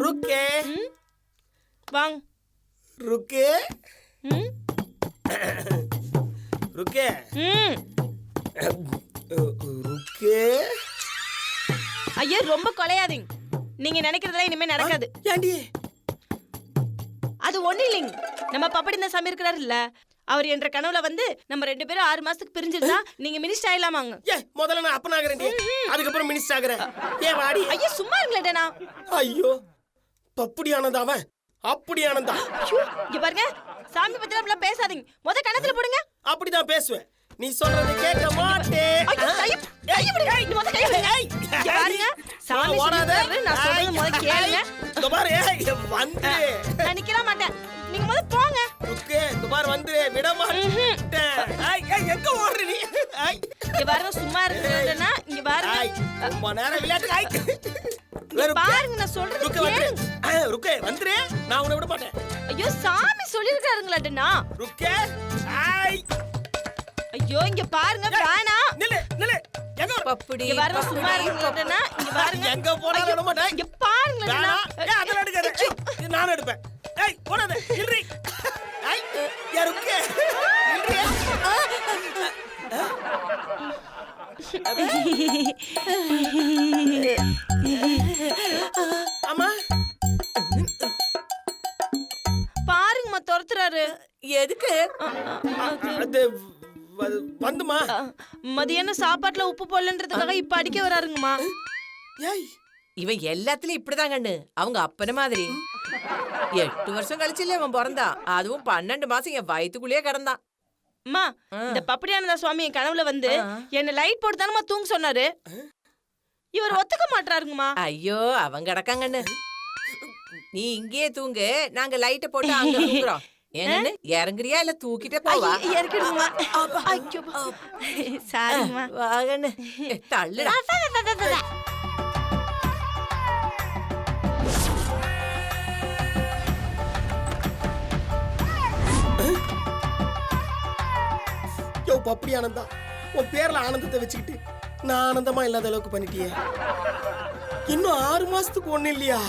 रुके வாங்க. रुके रुके रुके ஐயா ரொம்ப கொலையாதீங்க. நீங்க நினைக்கிறதெல்லாம் இனிமே நடக்காது. ஏண்டி? அது ஒண்ணு இல்லைங்க. நம்ம பப்படி இந்த சாமி இருக்கிறாரு இல்ல, அவர் என்ற கனவுல வந்து நம்ம 2 பேரும் 6 மாசத்துக்கு பிரிஞ்சிருந்தா நீங்க மினிஸ்டர் ஆயிடலாமாங்க. ஏ முதல்ல நான் அப்பன் ஆகிறேன், அதுக்கப்புறம் மினிஸ்டர் ஆகிறேன். ஏ வாடி. ஐயா சும்மா இருங்களேடா. ஐயோ பப்படி ஆனந்தா அவன், அப்படி ஆனந்தா. இங்க பாருங்க, சாமி பத்தி எல்லாம் பேசாதீங்க. முத கணத்துல போடுங்க. அப்படிதான் பேசுவேன், நீ சொல்றது கேட்க மாட்டேன். சாமி சொல்றாரு, நான் சொல்றது முத கேளுங்க. இந்த பாரு வந்து நான் நிக்கல மாட்டேன், நீங்க முத போங்க. ஓகே இந்த பாரு வந்து விட மாட்டேன். ஏய் எங்க ஓடுற நீ? இங்க பாருங்க, சும்மா இருக்கறதுனா இங்க பாருங்க. ரொம்ப நேரம் விளையாட்டு. பாருங்க நான் சொல்றது கேளுங்க. ருக்கே வந்துரு, நான் உன்னை விட மாட்டேன். ஐயோ சாமி சொல்லிருக்காருங்களாடனா. ருக்கே ஐயோ இங்க பாருங்க, வேணா. நில்லு நில்லு. எங்க பப்படி இங்க பாருங்க, சும்மா இருக்கறதுனா இங்க பாருங்க. எங்க போறா விட மாட்டேன். இங்க பாருங்கடா. ஏய் அதல எடுக்காத, நான் எடுப்பேன். ஏய் போடாத, நில்றி. ஏய் யா ருக்கே நில்றி. அம்மா பாருங்கம்மா, துரத்துறாரு. எதுக்கு? அது வந்துமா மதியானம் சாப்பாட்டுல உப்பு போடலன்றதுக்காக இப்ப அடிக்க வராருங்கம்மா. ஏய் இவன் எல்லாத்துலயும் இப்படிதான் கண்ணு, அவங்க அப்பன மாதிரி. 8 வருஷம் கழிச்சுல அவன் பிறந்தான், அதுவும் 12 மாசம் என் வயித்துக்குள்ளேயே கிடந்தான். அம்மா, இந்த பப்படியானந்தா சுவாமி என் கனவுல வந்து என்ன லைட் போட்டு தானமா தூங்க சொன்னாரு. இவர் ஒத்துக்க மாட்டாருங்கம்மா. ஐயோ அவன் கிடக்காங்கண்ணு, நீ இங்கேயே தூங்கு, நாங்க லைட்ட போட்டு அங்க தூங்குறோம். ஏன்னு இறங்குறியா இல்ல தூக்கிட்டே போவா? இறக்கிடுங்கம்மா. ஐயோ சாரிங்கம்மா. வாகண்ணு தள்ளுடா. யோ பப்படி ஆனந்தா, உன் பேர்ல ஆனந்தத்தை வச்சுக்கிட்டு நான் ஆனந்தமா இல்லாத அளவுக்கு பண்ணிட்டியே. இன்னும் 6 மாசத்துக்கு ஒண்ணு இல்லையா?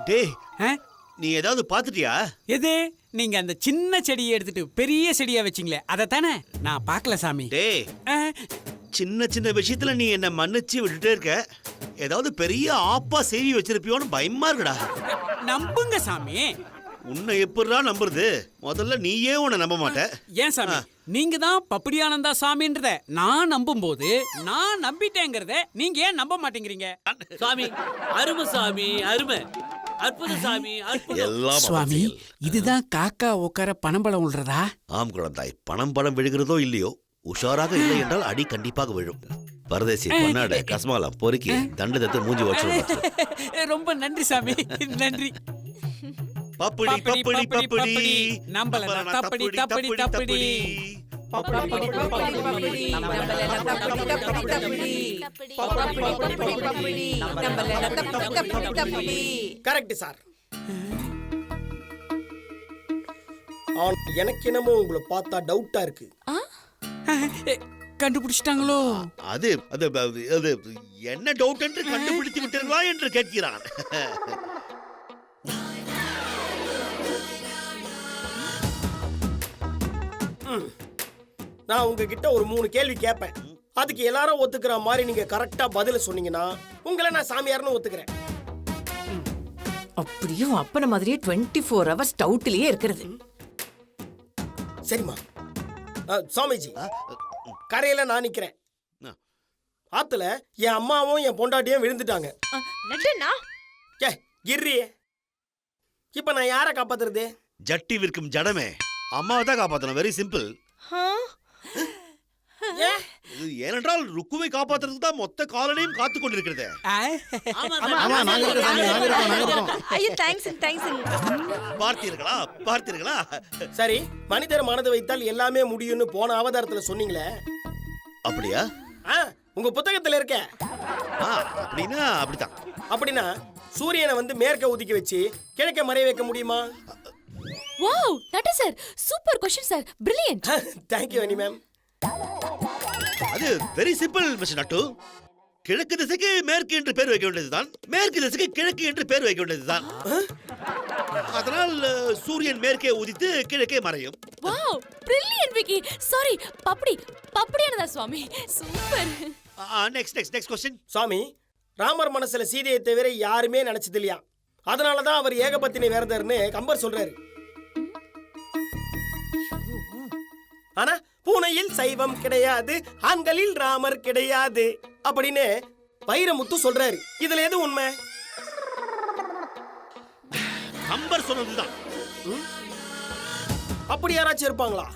டேய் நீ ஏதாவது பாத்துட்டியா? எது? நீங்க அந்த சின்ன செடியை எடுத்துட்டு பெரிய செடியா வச்சீங்களே, அதை தானே நான் பார்க்கல சாமி. டேய் சின்ன சின்ன விஷயத்துல நீ என்ன மன்னிச்சு விட்டுட்டே இருக்க, ஏதாவது பெரிய ஆப்பா செய்தி வச்சிருப்பியோன்னு பயமா இருக்குடா. நம்புங்க சாமி. உன்னை எப்படிடா நம்புறது? முதல்ல நீயே உன்னை நம்ப மாட்ட. ஏன் சாமி, நீங்க தான் பப்படியானந்தா சாமின்றத நான் நம்பும் போது நான் நம்பிட்டேங்கிறத நீங்க ஏன் நம்ப மாட்டேங்கிறீங்க? சாமி அருமை, சாமி அருமை, அற்புத சாமி, எல்லாம் சுவாமி, இதுதான் காக்கா உட்கார பணம்பழம் விழுறதா? ஆம் குழந்தாய், பணம் விழுகிறதோ இல்லையோ, உஷாராக இல்லை என்றால் அடி கண்டிப்பாக விழும். பரதேசி பொன்னாட கஸ்மாலம் பொறுக்கி தண்டு தத்து மூஞ்சி வச்சு. ரொம்ப நன்றி சாமி, நன்றி. பப்படி பப்படி பப்படி நம்பல தப்படி தப்படி தப்படி. Correct sir. எனக்கு என்னமோ உங்களை பார்த்தா டவுட்டா இருக்கு. கண்டுபிடிச்சிட்டாங்களோ? அது அது அது என்ன டவுட் என்று கண்டுபிடித்து விட்டீர்களா என்று கேட்கிறான். நான் உங்ககிட்ட ஒரு 3 கேள்வி கேட்பேன், அதுக்கு எல்லாரும் ஒத்துக்கிற மாதிரி நீங்க கரெக்டா பதில சொன்னீங்கன்னா உங்களை நான் சாமியார்னு ஒத்துக்கிறேன். அப்படியும் அப்பன மாதிரியே 24 hours டவுட்லயே இருக்கிறது. சரிம்மா. சாமிஜி, கரையில நான் நிக்கிறேன். ஆத்துல என் அம்மாவும் என் பொண்டாட்டியும் விழுந்துட்டாங்க. ஏ கிர்ரி, இப்ப நான் யாரை காப்பாத்துறது? ஜட்டி விற்கும் ஜடமே, அம்மாவை தான் காப்பாத்தணும். Very simple. ஏனென்றால் ருக்குவை காப்பாத்துறதுக்கு தான் மொத்த காலனையும் காத்து கொண்டிருக்கிறது. ஆமா நாங்க இருக்கோம். ஐயோ தேங்க்ஸ். பார்த்தீர்களா? சரி, மனிதர் மனதை வைத்தால் எல்லாமே முடியும்னு போன அவதாரத்துல சொன்னீங்களே, அப்படியா? உங்க புத்தகத்துல இருக்க. அப்படின்னா அப்படித்தான். அப்படின்னா சூரியனை வந்து மேற்க ஒதுக்கி வச்சு கிழக்க மறைய வைக்க முடியுமா? வாவ், நட்டு sir, super question sir, brilliant. Thank you அனி மேம். அது வெரி சிம்பிள் மிஸ்டர் நட்டு. கிழக்கு திசைக்கு மேற்கு என்று பேர் வைக்க வேண்டியதுதான், மேற்கு திசைக்கு கிழக்கு என்று பேர் வைக்க வேண்டியதுதான். அதனால் சூரியன் மேற்கே உதித்து கிழக்கே மறையும். Wow, brilliant Vicky. சாரி, பப்படியானதா சுவாமி, சூப்பர். Next question. சுவாமி, ராமர் மனசுல சீதையை தவிர யாருமே நினைச்சது இல்லையா, அதனாலதான் அவர் ஏகபத்தினி வேறதர்னு கம்பர் சொல்றாரு. ஆனா பூனையில் சைவம் கிடையாது, ஆண்களில் ராமர் கிடையாது அப்படின்னு வைரமுத்து சொல்றாரு. இதுல எது உண்மை? கம்பர் சொன்னதுதான். அப்படி யாராச்சும் இருப்பாங்களா?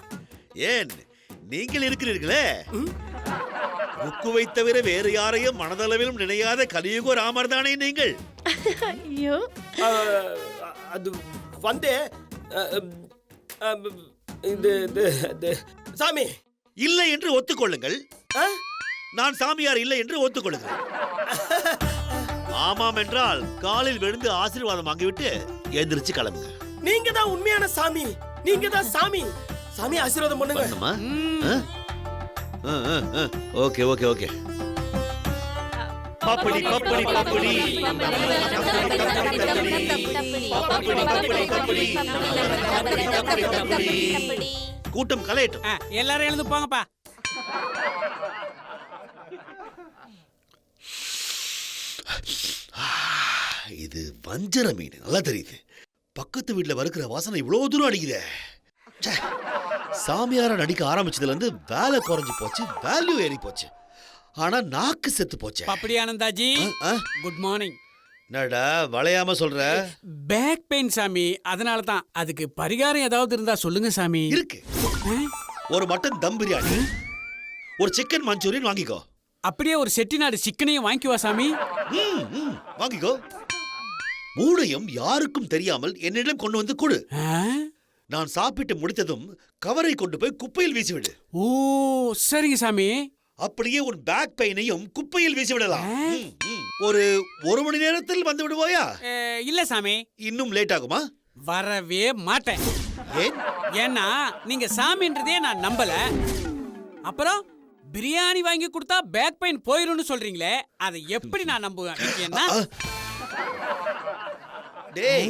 ஏன் நீங்கள் இருக்கிறீர்களே, ருக்குவை தவிர வேறு யாரையும் மனதளவிலும் நினையாத கலியுக ராமர் தானே நீங்கள். ஐயோ அது வந்து சாமி இல்லை என்று ஒத்துக்கொள்ளுங்கள். ஆ? நான் சாமியார் இல்லை என்று ஒத்துக்கொள்ளுங்கள். ஆமாம் என்றால் காலில் விழுந்து ஆசீர்வாதம் வாங்கிவிட்டு எந்திரிச்சு கிளம்புங்க. நீங்க தான் உண்மையான சாமி, நீங்க தான் சாமி. சாமி ஆசீர்வாதம் பண்ணுங்க. ஓகே. பப்படி. கூட்டம் கலையட்டும். எல்லாரும் எழுந்து போங்கப்பா. இது வஞ்சர மீன், நல்லா தெரியுது. பக்கத்து வீட்டுல வறுக்கிற வாசனை இவ்வளவு தூரம் அடிக்குதே. சாமியார நடிக்க ஆரம்பிச்சதுல இருந்து வேலை குறைஞ்சு போச்சு, வேல்யூ ஏறி போச்சு. ஆனா நாக்கு செத்து போச்சு. பப்படியானந்தாஜி, குட் மார்னிங். என்னடா வளையாம சொல்ற? பேக் பெயின் சாமி, அதனால தான். அதுக்கு பரிகாரம் ஏதாவது இருந்தா சொல்லுங்க சாமி. இருக்கு. ஒரு மட்டன் தம் பிரியாணி, ஒரு சிக்கன் மஞ்சூரியன் வாங்கிக்கோ. அப்படியே ஒரு செட்டிநாடு சிக்கனையும் வாங்கிக்குவா சாமி. வாங்கிக்கோ. மூடையும் யாருக்கும் தெரியாமல் என்னிடம் கொண்டு வந்து கொடு. நான் சாப்பிட்டு முடித்ததும் கவரை கொண்டு போய் குப்பையில் வீசிவிடு. ஓ சரிங்க சாமி. அப்படியே உன் பேக் பெயினையும் குப்பையில் வீசி விடலாம். ஒரு மணி நேரத்தில் வந்து விடுவாயா? இல்ல சாமி. இன்னும் லேட் ஆகுமா? வரவே மாட்டேன். ஏன்? ஏன்னா நீங்க சாமின்றதே நான் நம்பல. அப்புறம் பிரியாணி வாங்கி கொடுத்தா பேக் பெயின் போயிரும்னு சொல்றீங்களே, அதை எப்படி நான் நம்புவேன்? ஏன்னா டேய்,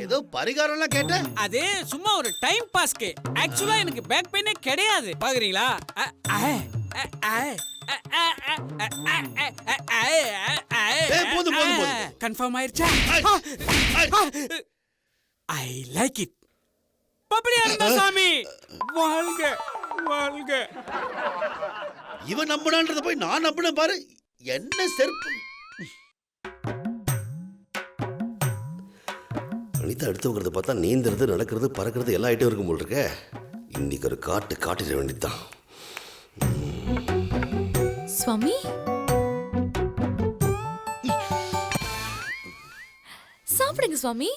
ஏதோ பரிகாரம்லாம் கேட்ட. அது சும்மா ஒரு டைம் பாஸ்க்கு. ஆக்சுவலா எனக்கு பேக் பெயினே கிடையாது. பாக்குறீங்களா? போதும். கன்ஃபார்ம் ஆயிருச்சா? I like it. பப்படியானந்தா சாமி வாழ்க. இவன் நம்பினான்றத போய் நான் நம்பினேன் பாரு. என்ன செருப்பு. அனிதா அடுத்தவங்கிறத பார்த்தா நீந்துறது, நடக்கிறது, பறக்கிறது எல்லா ஐட்டம் இருக்கும் போல் இருக்க. இன்னைக்கு ஒரு காட்டிட வேண்டியதுதான். சுவாமி, சாப்பிடுங்க சுவாமி.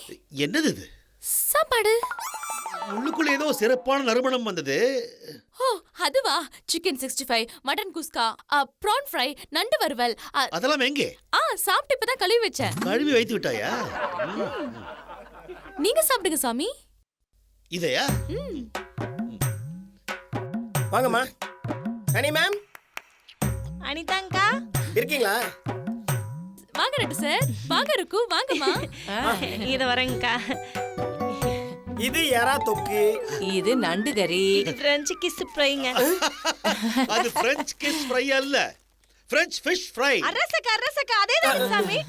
என்னது இது? சாப்பாடு. உள்ளுக்குள்ள ஏதோ சிறப்பான நறுமணம் வந்தது. ஓ அதுவா? சிக்கன் 65, மட்டன் குஸ்கா, ப்ரான் ஃப்ரை, நண்டு வறுவல். அதெல்லாம் எங்கே? சாப்பிட்டு இப்பதான் கழுவி வச்சேன். கழுவி வைத்து விட்டாயா? நீங்க சாப்பிடுங்க சாமி. இதையா? வாங்கம்மா. அனி மேம், அனிதாங்கா இருக்கீங்களா? வாங்க நட்டு சார், வாங்க ருக்கு, வாங்கம்மா. இத வரேங்கக்கா. இது எறா தொக்கு, இது நண்டு கறி, பிரெஞ்சு கிஸ் ஃப்ரைங்க. அது பிரெஞ்ச் கிஸ் ஃப்ரை அல்ல, பிரெஞ்ச் ஃபிஷ் ஃப்ரை. அரசக்கா அதே தான் சாமி.